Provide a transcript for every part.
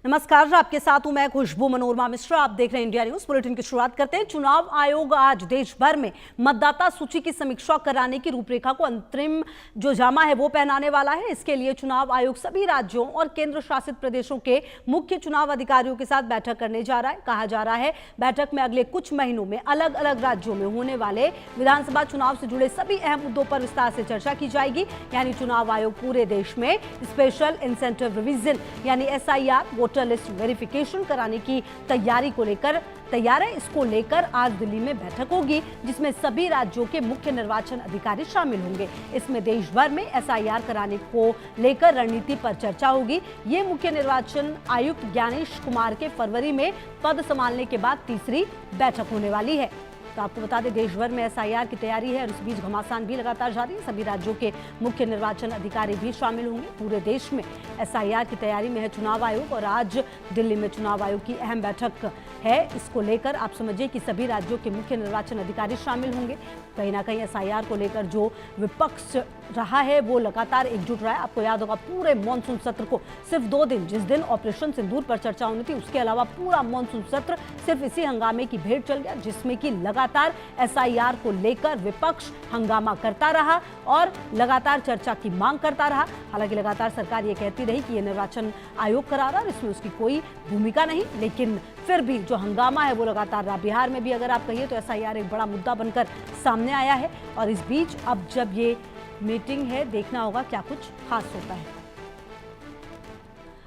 नमस्कार, आपके साथ हूं मैं खुशबू मनोरमा मिश्रा। आप देख रहे हैं इंडिया न्यूज। बुलेटिन की शुरुआत करते हैं। चुनाव आयोग आज देश भर में मतदाता सूची की समीक्षा कराने की रूपरेखा को अंतरिम जो जामा है वो पहनाने वाला है। इसके लिए चुनाव आयोग सभी राज्यों और केंद्र शासित प्रदेशों के मुख्य चुनाव अधिकारियों के साथ बैठक करने जा रहा है। कहा जा रहा है बैठक में अगले कुछ महीनों में अलग अलग राज्यों में होने वाले विधानसभा चुनाव से जुड़े सभी अहम मुद्दों पर विस्तार से चर्चा की जाएगी। यानी चुनाव आयोग पूरे देश में स्पेशल इंसेंटिव रिवीजन यानी SIR वोटर लिस्ट वेरिफिकेशन कराने की तैयारी को लेकर तैयार है। इसको लेकर आज दिल्ली में बैठक होगी जिसमें सभी राज्यों के मुख्य निर्वाचन अधिकारी शामिल होंगे। इसमें देश भर में SIR कराने को लेकर रणनीति पर चर्चा होगी। ये मुख्य निर्वाचन आयुक्त ज्ञानेश कुमार के फरवरी में पद संभालने के बाद तीसरी बैठक होने वाली है। तो आपको बता दें देश भर में SIR की तैयारी है और इस बीच घमासान भी लगातार जारी है। सभी राज्यों के मुख्य निर्वाचन अधिकारी भी शामिल होंगे। पूरे देश में SIR की तैयारी में है चुनाव आयोग और आज दिल्ली में चुनाव आयोग की अहम बैठक है। इसको लेकर आप समझिए कि सभी राज्यों के मुख्य निर्वाचन अधिकारी शामिल होंगे। कहीं ना कहीं SIR को लेकर जो विपक्ष रहा है वो लगातार एकजुट रहा है। आपको याद होगा पूरे मॉनसून सत्र को सिर्फ 2 दिन, जिस दिन ऑपरेशन सिंदूर पर चर्चा होनी थी, उसके अलावा पूरा मॉनसून सत्र सिर्फ इसी हंगामे की भेंट चल गया जिसमें कि लगातार SIR को लेकर विपक्ष हंगामा करता रहा और लगातार चर्चा की मांग करता रहा। हालांकि लगातार सरकार ये कहती रही कि ये निर्वाचन आयोग करा रहा है, इसमें उसकी कोई भूमिका नहीं, लेकिन फिर भी जो हंगामा है वो लगातार रहा। बिहार में भी अगर आप कहिए तो SIR एक बड़ा मुद्दा बनकर सामने आया है और इस बीच अब जब ये मीटिंग है देखना होगा क्या कुछ खास होता है।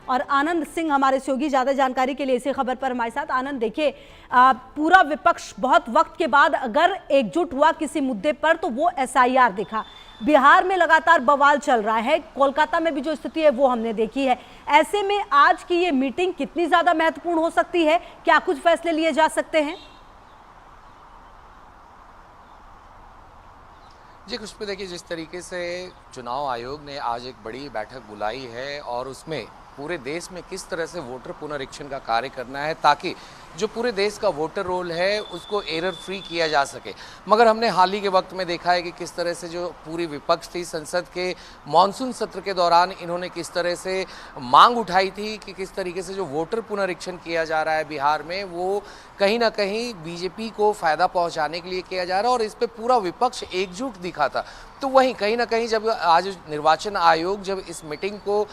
और आनंद सिंह हमारे सहयोगी ज्यादा जानकारी के लिए इसी खबर पर हमारे साथ। आनंद, देखिए पूरा विपक्ष बहुत वक्त के बाद अगर एकजुट हुआ किसी मुद्दे पर तो वो SIR दिखा। बिहार में लगातार बवाल चल रहा है, कोलकाता में भी जो स्थिति है वो हमने देखी है। ऐसे में आज की ये मीटिंग कितनी ज्यादा महत्वपूर्ण हो सकती है? क्या कुछ फैसले लिए जा सकते हैं? जी कुछ पे देखिए, जिस तरीके से चुनाव आयोग ने आज एक बड़ी बैठक बुलाई है और उसमें पूरे देश में किस तरह से वोटर पुनरीक्षण का कार्य करना है ताकि जो पूरे देश का वोटर रोल है उसको एरर फ्री किया जा सके। मगर हमने हाल ही के वक्त में देखा है कि किस तरह से जो पूरी विपक्ष थी संसद के मॉनसून सत्र के दौरान इन्होंने किस तरह से मांग उठाई थी कि किस तरीके से जो वोटर पुनरीक्षण किया जा रहा है बिहार में वो कहीं ना कहीं बीजेपी को फ़ायदा पहुंचाने के लिए किया जा रहा है और इस पर पूरा विपक्ष एकजुट दिखा था। तो वहीं कहीं ना कहीं जब आज निर्वाचन आयोग जब इस मीटिंग को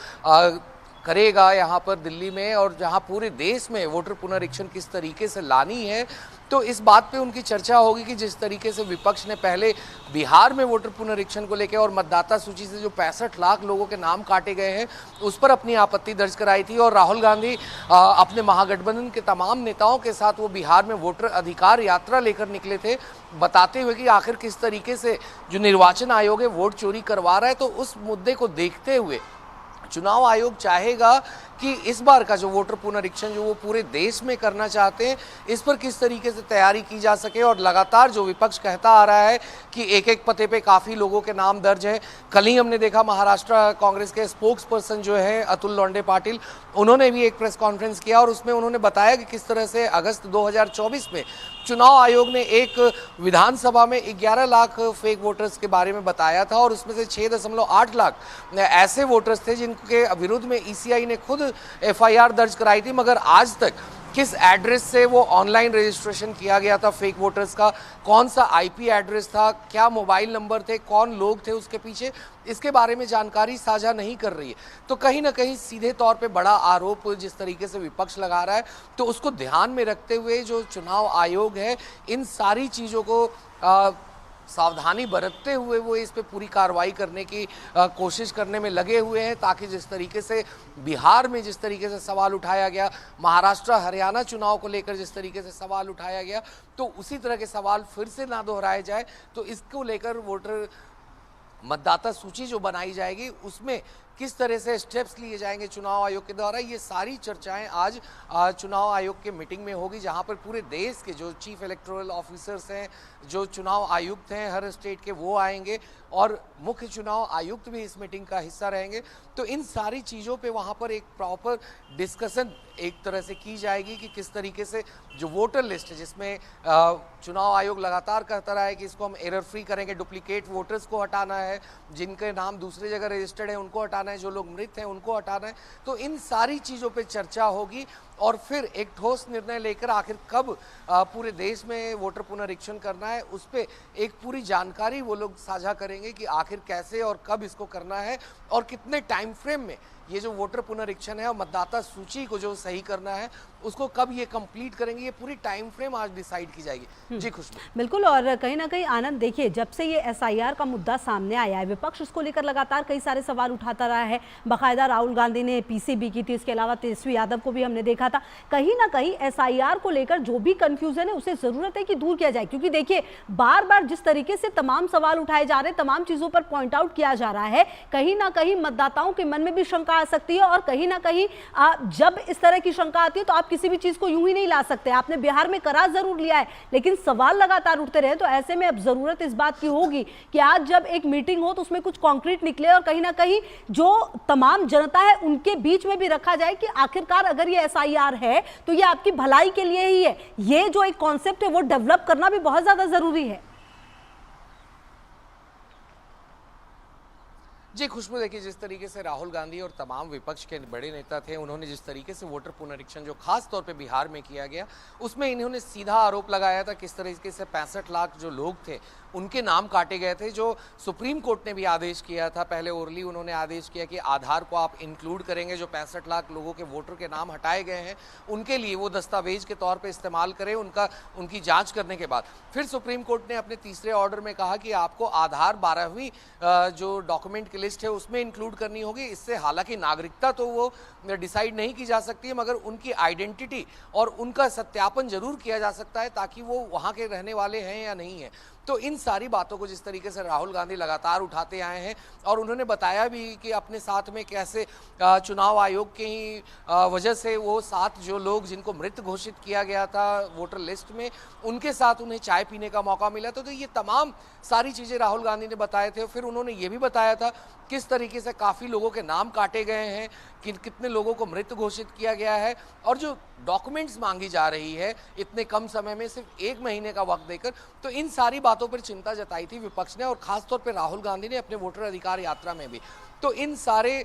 करेगा यहाँ पर दिल्ली में और जहाँ पूरे देश में वोटर पुनरीक्षण किस तरीके से लानी है, तो इस बात पे उनकी चर्चा होगी कि जिस तरीके से विपक्ष ने पहले बिहार में वोटर पुनरीक्षण को लेकर और मतदाता सूची से जो 65 लाख लोगों के नाम काटे गए हैं उस पर अपनी आपत्ति दर्ज कराई थी और राहुल गांधी अपने महागठबंधन के तमाम नेताओं के साथ वो बिहार में वोटर अधिकार यात्रा लेकर निकले थे, बताते हुए कि आखिर किस तरीके से जो निर्वाचन आयोग है वोट चोरी करवा रहा है। तो उस मुद्दे को देखते हुए चुनाव आयोग चाहेगा कि इस बार का जो वोटर पुनरीक्षण जो वो पूरे देश में करना चाहते हैं इस पर किस तरीके से तैयारी की जा सके। और लगातार जो विपक्ष कहता आ रहा है कि एक एक पते पे काफ़ी लोगों के नाम दर्ज हैं। कल ही हमने देखा महाराष्ट्र कांग्रेस के स्पोक्स पर्सन जो है अतुल लोंडे पाटिल, उन्होंने भी एक प्रेस कॉन्फ्रेंस किया और उसमें उन्होंने बताया कि किस तरह से अगस्त 2024 में चुनाव आयोग ने एक विधानसभा में 11 लाख फेक वोटर्स के बारे में बताया था और उसमें से 6.8 लाख ऐसे वोटर्स थे जिनके विरुद्ध में ECI ने खुद FIR दर्ज कराई थी। मगर आज तक किस एड्रेस से वो ऑनलाइन रजिस्ट्रेशन किया गया था फेक वोटर्स का, कौन सा IP एड्रेस था, क्या मोबाइल नंबर थे, कौन लोग थे उसके पीछे, इसके बारे में जानकारी साझा नहीं कर रही है। तो कहीं ना कहीं सीधे तौर पे बड़ा आरोप जिस तरीके से विपक्ष लगा रहा है, तो उसको ध्यान में रखते हुए जो चुनाव आयोग है इन सारी चीज़ों को सावधानी बरतते हुए वो इस पे पूरी कार्रवाई करने की कोशिश करने में लगे हुए हैं ताकि जिस तरीके से बिहार में जिस तरीके से सवाल उठाया गया, महाराष्ट्र हरियाणा चुनाव को लेकर जिस तरीके से सवाल उठाया गया, तो उसी तरह के सवाल फिर से ना दोहराए जाए। तो इसको लेकर वोटर मतदाता सूची जो बनाई जाएगी उसमें किस तरह से स्टेप्स लिए जाएंगे चुनाव आयोग के द्वारा, ये सारी चर्चाएं आज चुनाव आयोग के मीटिंग में होगी जहां पर पूरे देश के जो चीफ इलेक्टोरल ऑफिसर्स हैं, जो चुनाव आयुक्त हैं हर स्टेट के, वो आएंगे और मुख्य चुनाव आयुक्त भी इस मीटिंग का हिस्सा रहेंगे। तो इन सारी चीज़ों पे वहाँ पर एक प्रॉपर डिस्कशन एक तरह से की जाएगी कि किस तरीके से जो वोटर लिस्ट है जिसमें चुनाव आयोग लगातार कहता रहा है कि इसको हम एरर फ्री करेंगे, डुप्लीकेट वोटर्स को हटाना है, जिनके नाम दूसरी जगह रजिस्टर्ड है उनको हटाना है, जो लोग मृत हैं उनको हटाना है। तो इन सारी चीज़ों पे चर्चा होगी और फिर एक ठोस निर्णय लेकर आखिर कब पूरे देश में वोटर पुनरीक्षण करना है उस पर एक पूरी जानकारी वो लोग साझा करेंगे कि आखिर कैसे और कब इसको करना है और कितने टाइम फ्रेम में ये जो वोटर पुनरीक्षण है और मतदाता सूची को जो सही करना है उसको कब ये कंप्लीट करेंगे, ये पूरी टाइम फ्रेम आज डिसाइड की जाएगी। जी खुशबू। बिल्कुल, और कहीं ना कहीं आनंद देखिए, जब से ये एसआईआर का मुद्दा सामने आया है विपक्ष इसको लेकर लगातार कई सारे सवाल उठाता रहा है। बाकायदा राहुल गांधी ने पीसीबी की थी, इसके अलावा तेजस्वी यादव को भी हमने देखा था। कहीं ना कहीं एसआईआर को लेकर जो भी कंफ्यूजन है उसे जरूरत है कि दूर किया जाए, क्योंकि देखिए बार बार जिस तरीके से तमाम सवाल उठाए जा रहे हैं, तमाम चीजों पर पॉइंट आउट किया जा रहा है, कहीं ना कहीं मतदाताओं के मन में भी शंका आ सकती है। और कहीं ना कहीं जब इस तरह की शंका आती है तो आप किसी भी चीज को यूं ही नहीं ला सकते। आपने बिहार में करार जरूर लिया है, लेकिन सवाल लगातार उठते रहे, तो ऐसे में अब जरूरत इस बात की होगी कि आज जब एक मीटिंग हो तो उसमें कुछ कॉन्क्रीट निकले और कहीं ना कहीं जो तमाम जनता है उनके बीच में भी रखा जाए कि आखिरकार अगर ये एसआईआर है तो ये आपकी भलाई के लिए ही है। ये जो एक कॉन्सेप्ट है वो डेवलप करना भी बहुत ज्यादा जरूरी है। जी खुशबू, देखिए जिस तरीके से राहुल गांधी और तमाम विपक्ष के बड़े नेता थे उन्होंने जिस तरीके से वोटर पुनरीक्षण जो खास तौर पे बिहार में किया गया उसमें इन्होंने सीधा आरोप लगाया था किस तरीके से 65 लाख जो लोग थे उनके नाम काटे गए थे, जो सुप्रीम कोर्ट ने भी आदेश किया था। पहले ओरली उन्होंने आदेश किया कि आधार को आप इंक्लूड करेंगे, जो 65 लाख लोगों के वोटर के नाम हटाए गए हैं उनके लिए वो दस्तावेज के तौर पे इस्तेमाल करें उनकी जांच करने के बाद। फिर सुप्रीम कोर्ट ने अपने तीसरे ऑर्डर में कहा कि आपको आधार 12वीं जो डॉक्यूमेंट की लिस्ट है उसमें इंक्लूड करनी होगी। इससे हालांकि नागरिकता तो वो डिसाइड नहीं की जा सकती है, मगर उनकी आइडेंटिटी और उनका सत्यापन जरूर किया जा सकता है ताकि वो वहाँ के रहने वाले हैं या नहीं है। तो इन सारी बातों को जिस तरीके से राहुल गांधी लगातार उठाते आए हैं और उन्होंने बताया भी कि अपने साथ में कैसे चुनाव आयोग के ही वजह से वो 7 जो लोग जिनको मृत घोषित किया गया था वोटर लिस्ट में उनके साथ उन्हें चाय पीने का मौका मिला था। तो ये तमाम सारी चीज़ें राहुल गांधी ने बताए थे। फिर उन्होंने ये भी बताया था किस तरीके से काफ़ी लोगों के नाम काटे गए हैं, कितने लोगों को मृत घोषित किया गया है और जो डॉक्यूमेंट्स मांगी जा रही है इतने कम समय में सिर्फ 1 महीने का वक्त देकर। तो इन सारी बातों पर चिंता जताई थी विपक्ष ने और खासतौर पर राहुल गांधी ने अपने वोटर अधिकार यात्रा में भी। तो इन सारे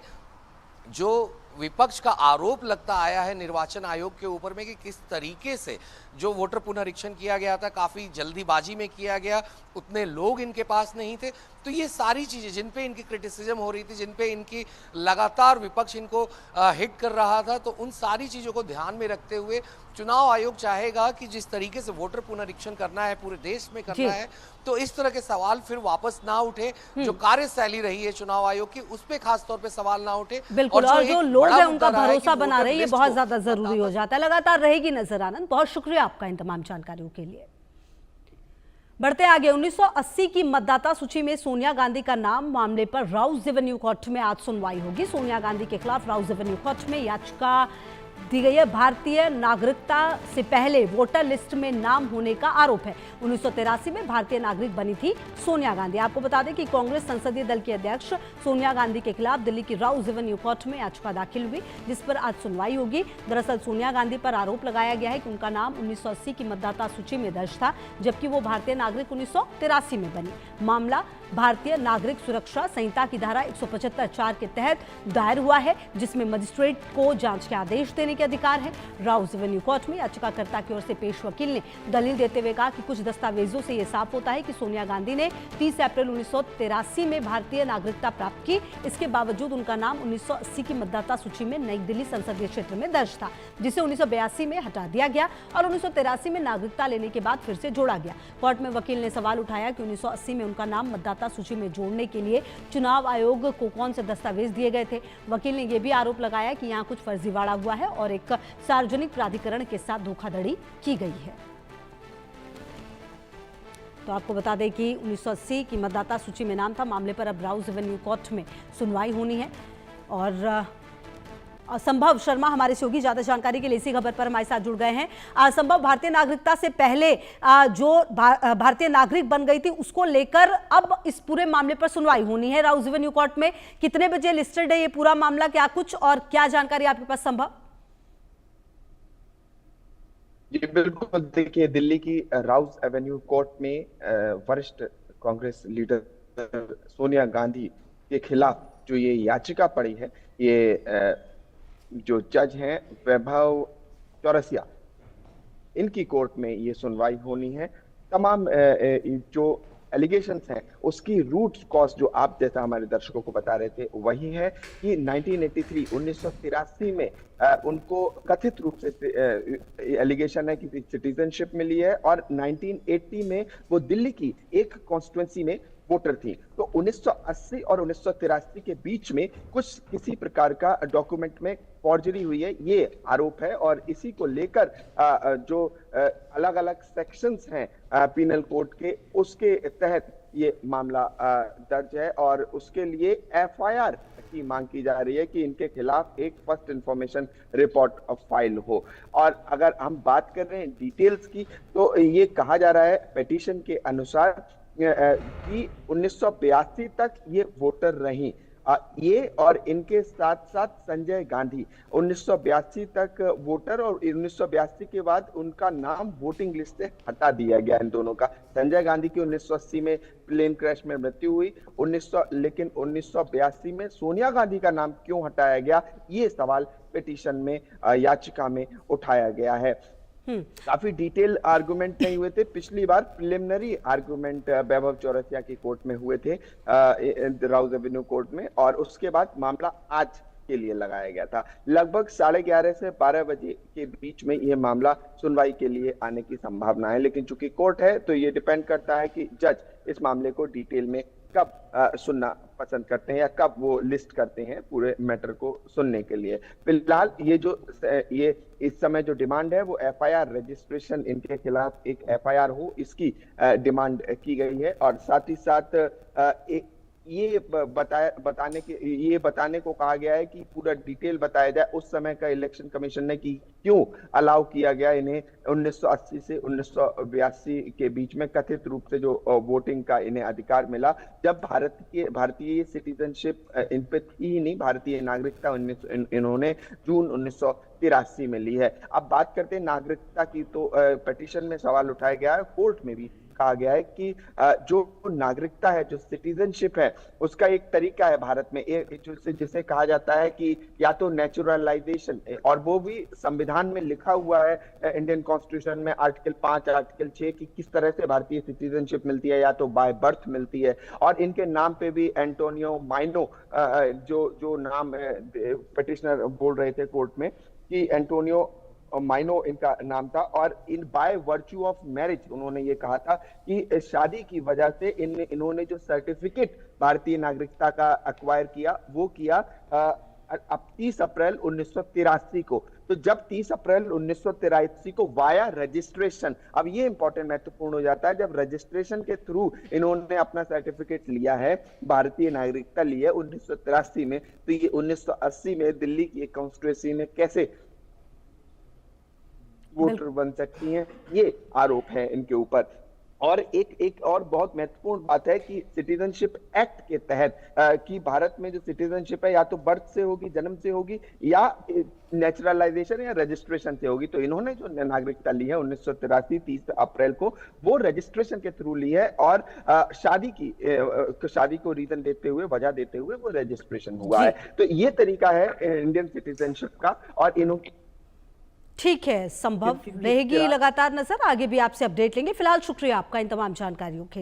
जो विपक्ष का आरोप लगता आया है निर्वाचन आयोग के ऊपर में कि किस तरीके से जो वोटर पुनरीक्षण किया गया था काफ़ी जल्दीबाजी में किया गया, उतने लोग इनके पास नहीं थे। तो ये सारी चीज़ें जिन पे इनकी क्रिटिसिज्म हो रही थी, जिन पे इनकी लगातार विपक्ष इनको हिट कर रहा था, तो उन सारी चीज़ों को ध्यान में रखते हुए चुनाव आयोग चाहेगा कि जिस तरीके से वोटर पुनरीक्षण करना है पूरे देश में करना है, तो इस तरह के सवाल फिर वापस ना उठे। जो कार्यशैली रही है चुनाव आयोग की उस पर खास तौर पर सवाल ना उठे। बिल्कुल, और जो लोग हैं उनका भरोसा बना रहे, ये बहुत ज्यादा जरूरी हो जाता है। लगातार रहेगी नजर। आनंद, बहुत शुक्रिया आपका इन तमाम जानकारियों के लिए। बढ़ते आगे, 1980 की मतदाता सूची में सोनिया गांधी का नाम मामले पर राउज एवेन्यू कोर्ट में आज सुनवाई होगी। सोनिया गांधी के खिलाफ राउज एवेन्यू कोर्ट में याचिका दी गई है। भारतीय नागरिकता से पहले वोटर लिस्ट में नाम होने का आरोप है। 1983 में भारतीय नागरिक बनी थी सोनिया गांधी। आपको बता दें कि कांग्रेस संसदीय दल की अध्यक्ष सोनिया गांधी के खिलाफ दिल्ली की राउज एवेन्यू कोर्ट में याचिका दाखिल हुई, जिस पर आज सुनवाई होगी। दरअसल सोनिया गांधी पर आरोप लगाया गया है कि उनका नाम 1980 की मतदाता सूची में दर्ज था, जबकि वो भारतीय नागरिक 1983 में बनी। मामला भारतीय नागरिक सुरक्षा संहिता की धारा 175(4) के तहत दायर हुआ है, जिसमें मजिस्ट्रेट को जांच के आदेश देने के अधिकार है। राउज एवेन्यू कोर्ट में याचिकाकर्ता की ओर से पेश वकील ने दलील देते हुए कहा कि कुछ दस्तावेजों से यह साफ होता है कि सोनिया गांधी ने 30 अप्रैल 1983 में भारतीय नागरिकता प्राप्त की। इसके बावजूद उनका नाम 1980 की मतदाता सूची में नई दिल्ली संसदीय क्षेत्र में दर्ज था, जिसे 1982 में हटा दिया गया और 1983 में नागरिकता लेने के बाद फिर से जोड़ा गया। कोर्ट में वकील ने सवाल उठाया कि 1980 में उनका नाम मतदाता सूची में जोड़ने के लिए चुनाव आयोग को कौन से दस्तावेज दिए गए थे। वकील ने यह भी आरोप लगाया कि यहां कुछ फर्जीवाड़ा हुआ है और एक सार्वजनिक प्राधिकरण के साथ धोखाधड़ी की गई है। तो आपको बता दें कि 1980 की मतदाता सूची में नाम था। मामले पर अब राउज एवेन्यू कोर्ट में सुनवाई होनी है और संभव शर्मा हमारे सहयोगी ज्यादा जानकारी के लिए इसी खबर पर हमारे साथ जुड़ गए हैं। संभव, भारतीय नागरिकता से पहले जो भारतीय नागरिक बन गई थी उसको लेकर अब इस पूरे मामले पर सुनवाई होनी है राउज एवेन्यू कोर्ट में। कितने बजे लिस्टेड है ये पूरा मामला, क्या कुछ और क्या जानकारी आपके पास संभव? जी बिल्कुल, देखिए दिल्ली की राउज एवेन्यू कोर्ट में वरिष्ठ कांग्रेस लीडर सोनिया गांधी के खिलाफ जो ये याचिका पड़ी है, ये जो जज हैं वैभव चौरसिया, इनकी कोर्ट में ये सुनवाई होनी है। तमाम जो एलिगेशंस हैं उसकी रूट कॉज जो आप जैसा हमारे दर्शकों को बता रहे थे वही है कि 1983 में उनको कथित रूप से एलिगेशन है कि सिटीजनशिप मिली है और 1980 में वो दिल्ली की एक कॉन्स्टिट्यूंसी में वोटर थी। तो 1980 और 1983 के बीच में कुछ किसी प्रकार का डॉक्यूमेंट में फॉर्जरी हुई है, ये आरोप है। और इसी को लेकर जो अलग अलग सेक्शंस हैं पीनल कोड के, उसके तहत ये मामला दर्ज है और उसके लिए एफआईआर की मांग की जा रही है कि इनके खिलाफ एक फर्स्ट इंफॉर्मेशन रिपोर्ट फाइल हो। और अगर हम बात कर रहे हैं डिटेल्स की, तो ये कहा जा रहा है पिटीशन के अनुसार कि 1982 तक ये वोटर रही। ये और इनके साथ साथ संजय गांधी 1982 तक वोटर और 1982 के बाद उनका नाम वोटिंग लिस्ट से हटा दिया गया इन दोनों का। संजय गांधी की 1980 में प्लेन क्रैश में मृत्यु हुई, लेकिन 1982 में सोनिया गांधी का नाम क्यों हटाया गया, ये सवाल पिटीशन में याचिका में उठाया गया है। काफी डिटेल आर्गुमेंट नहीं हुए थे। पिछली बार प्रिलिमिनरी आर्गुमेंट वैभव चौरसिया की कोर्ट में हुए थे, राउज एवेन्यू कोर्ट में, और उसके बाद मामला आज के लिए लगाया गया था। लगभग 11:30 से 12 बजे के बीच में यह मामला सुनवाई के लिए आने की संभावना है। लेकिन चूंकि कोर्ट है तो ये डिपेंड करता है कि जज इस मामले को डिटेल में कब सुनना पसंद करते हैं या कब वो लिस्ट करते हैं पूरे मैटर को सुनने के लिए। फिलहाल ये इस समय जो डिमांड है वो एफआईआर रजिस्ट्रेशन, इनके खिलाफ एक एफआईआर हो, इसकी डिमांड की गई है। और साथ ही साथ ये बताने को कहा गया है कि पूरा डिटेल बताया जाए उस समय का इलेक्शन कमीशन ने कि क्यों अलाउ किया गया इन्हें 1980 से 1982 के बीच में कथित रूप से जो वोटिंग का इन्हें अधिकार मिला, जब भारतीय सिटीजनशिप इन पे थी ही नहीं, भारतीय नागरिकता इन्होंने जून 1983 में ली है। अब बात करते हैं नागरिकता की, तो पिटीशन में सवाल उठाया गया है, कोर्ट में भी कहा गया है कि जो नागरिकता है, जो सिटीजनशिप है, उसका एक तरीका है भारत में, जिसे कहा जाता है कि या तो नेचुरलाइजेशन, और वो भी संविधान में लिखा हुआ है, इंडियन कॉन्स्टिट्यूशन में आर्टिकल 5, आर्टिकल 6 की किस तरह से भारतीय सिटीजनशिप मिलती है, या तो बाय बर्थ मिलती है। और इनके नाम पे भी एंटोनियो माइनो, जो नाम पिटिशनर बोल रहे थे कोर्ट में कि एंटोनियो माइनो इनका नाम था, और in by virtue of marriage उन्होंने ये कहा था कि शादी की वजह से इन्होंने जो सर्टिफिकेट भारतीय नागरिकता का एक्वायर किया वो किया अब 30 अप्रैल 1983 को। तो जब 30 अप्रैल 1983 को वाया रजिस्ट्रेशन, अब ये इंपॉर्टेंट महत्वपूर्ण हो जाता है, जब रजिस्ट्रेशन के थ्रू इन्होंने अपना सर्टिफिकेट लिया है, भारतीय नागरिकता ली है 1983 में, तो ये 1980 में दिल्ली की एक कॉन्स्टिट्यूंसी में कैसे वोटर बन सकती हैं, ये आरोप है इनके ऊपर। और एक और बहुत महत्वपूर्ण बात है कि सिटीजनशिप एक्ट के तहत कि भारत में जो सिटीजनशिप है या तो बर्थ से होगी, जन्म से होगी, या नेचुरलाइजेशन या रजिस्ट्रेशन से होगी। तो इन्होंने जो नागरिकता ली है 1983 30 अप्रैल को, वो रजिस्ट्रेशन के थ्रू ली है, और शादी को रीजन देते हुए, वजह देते हुए वो रजिस्ट्रेशन हुआ है। तो ये तरीका है इंडियन सिटीजनशिप का। और इन्होंने ठीक है, संभव रहेगी लगातार नजर, आगे भी आपसे अपडेट लेंगे। फिलहाल शुक्रिया आपका इन तमाम जानकारियों के लिए।